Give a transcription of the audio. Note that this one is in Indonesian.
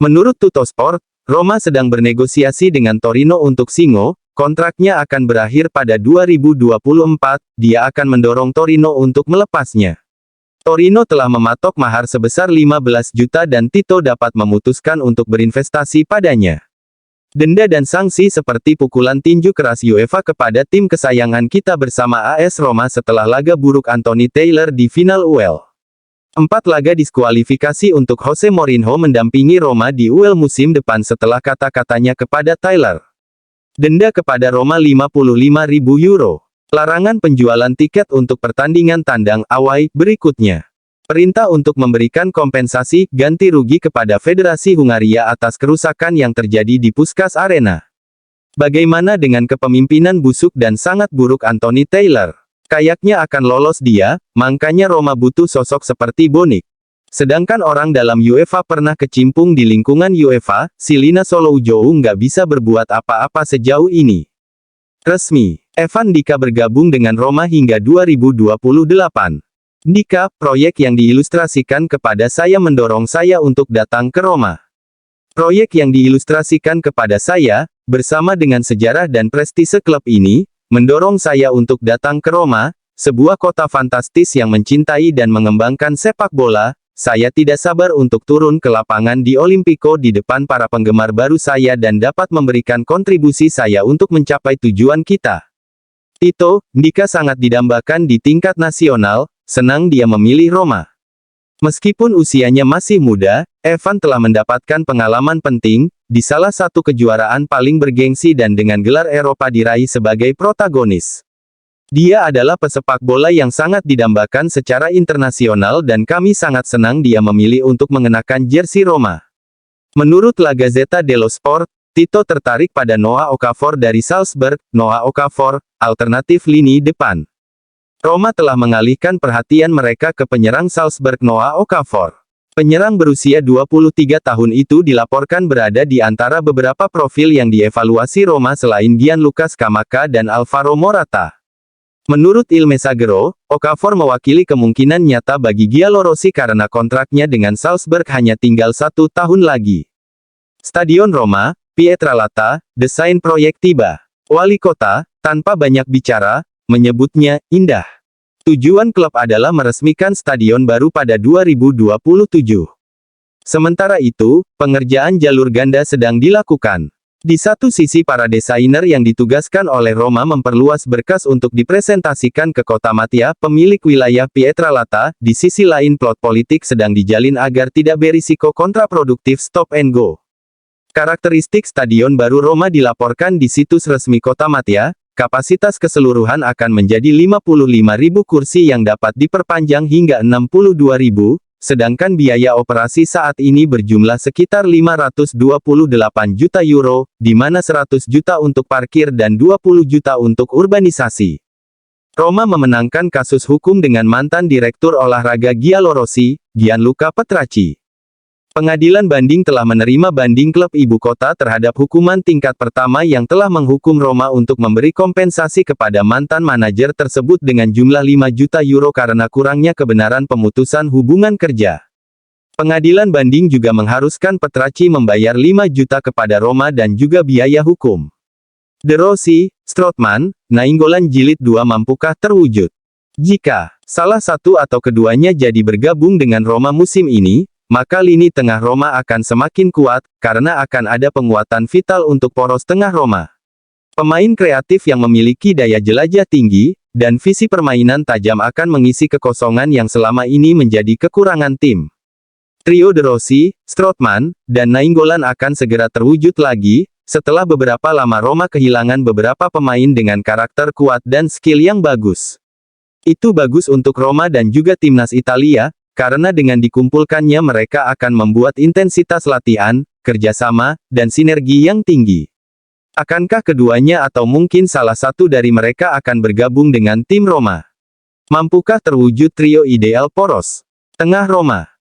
Menurut Tuttosport, Roma sedang bernegosiasi dengan Torino untuk Singo, kontraknya akan berakhir pada 2024, dia akan mendorong Torino untuk melepasnya. Torino telah mematok mahar sebesar 15 juta dan Tito dapat memutuskan untuk berinvestasi padanya. Denda dan sanksi seperti pukulan tinju keras UEFA kepada tim kesayangan kita bersama AS Roma setelah laga buruk Anthony Taylor di final UEL. 4 laga diskualifikasi untuk Jose Mourinho mendampingi Roma di UEL musim depan setelah kata-katanya kepada Taylor. Denda kepada Roma 55.000 euro. Larangan penjualan tiket untuk pertandingan tandang away berikutnya. Perintah untuk memberikan kompensasi ganti rugi kepada Federasi Hungaria atas kerusakan yang terjadi di Puskás Arena. Bagaimana dengan kepemimpinan busuk dan sangat buruk Anthony Taylor? Kayaknya akan lolos dia, makanya Roma butuh sosok seperti Bonik. Sedangkan orang dalam UEFA pernah kecimpung di lingkungan UEFA, si Lina Soloujou nggak bisa berbuat apa-apa sejauh ini. Resmi, Evan Dika bergabung dengan Roma hingga 2028. Dika, proyek yang diilustrasikan kepada saya mendorong saya untuk datang ke Roma. Proyek yang diilustrasikan kepada saya, bersama dengan sejarah dan prestise klub ini, mendorong saya untuk datang ke Roma, sebuah kota fantastis yang mencintai dan mengembangkan sepak bola. Saya tidak sabar untuk turun ke lapangan di Olimpico di depan para penggemar baru saya dan dapat memberikan kontribusi saya untuk mencapai tujuan kita. Tito, Dika sangat didambakan di tingkat nasional, senang dia memilih Roma. Meskipun usianya masih muda, Evan telah mendapatkan pengalaman penting, di salah satu kejuaraan paling bergengsi dan dengan gelar Eropa diraih sebagai protagonis. Dia adalah pesepak bola yang sangat didambakan secara internasional dan kami sangat senang dia memilih untuk mengenakan jersey Roma. Menurut La Gazzetta dello Sport, Tito tertarik pada Noah Okafor dari Salzburg. Noah Okafor, alternatif lini depan. Roma telah mengalihkan perhatian mereka ke penyerang Salzburg Noah Okafor. Penyerang berusia 23 tahun itu dilaporkan berada di antara beberapa profil yang dievaluasi Roma selain Gianluca Scamacca dan Alvaro Morata. Menurut Il Messaggero, Okafor mewakili kemungkinan nyata bagi Giallorossi karena kontraknya dengan Salzburg hanya tinggal 1 tahun lagi. Stadion Roma, Pietralata, desain proyek tiba. Wali kota, tanpa banyak bicara, menyebutnya indah. Tujuan klub adalah meresmikan stadion baru pada 2027. Sementara itu, pengerjaan jalur ganda sedang dilakukan. Di satu sisi para desainer yang ditugaskan oleh Roma memperluas berkas untuk dipresentasikan ke kota Mattia, pemilik wilayah Pietralata, di sisi lain plot politik sedang dijalin agar tidak berisiko kontraproduktif stop and go. Karakteristik stadion baru Roma dilaporkan di situs resmi kota Mattia, kapasitas keseluruhan akan menjadi 55.000 kursi yang dapat diperpanjang hingga 62.000, sedangkan biaya operasi saat ini berjumlah sekitar 528 juta euro, di mana 100 juta untuk parkir dan 20 juta untuk urbanisasi. Roma memenangkan kasus hukum dengan mantan direktur olahraga Giallorossi, Gianluca Petracchi. Pengadilan banding telah menerima banding klub ibu kota terhadap hukuman tingkat pertama yang telah menghukum Roma untuk memberi kompensasi kepada mantan manajer tersebut dengan jumlah 5 juta euro karena kurangnya kebenaran pemutusan hubungan kerja. Pengadilan banding juga mengharuskan Petracchi membayar 5 juta kepada Roma dan juga biaya hukum. De Rossi, Strootman, Nainggolan Jilid 2 mampukah terwujud? Jika salah satu atau keduanya jadi bergabung dengan Roma musim ini, maka lini tengah Roma akan semakin kuat, karena akan ada penguatan vital untuk poros tengah Roma. Pemain kreatif yang memiliki daya jelajah tinggi, dan visi permainan tajam akan mengisi kekosongan yang selama ini menjadi kekurangan tim. Trio De Rossi, Strootman, dan Nainggolan akan segera terwujud lagi, setelah beberapa lama Roma kehilangan beberapa pemain dengan karakter kuat dan skill yang bagus. Itu bagus untuk Roma dan juga timnas Italia, karena dengan dikumpulkannya mereka akan membuat intensitas latihan, kerjasama, dan sinergi yang tinggi. Akankah keduanya atau mungkin salah satu dari mereka akan bergabung dengan tim Roma? Mampukah terwujud trio ideal poros tengah Roma?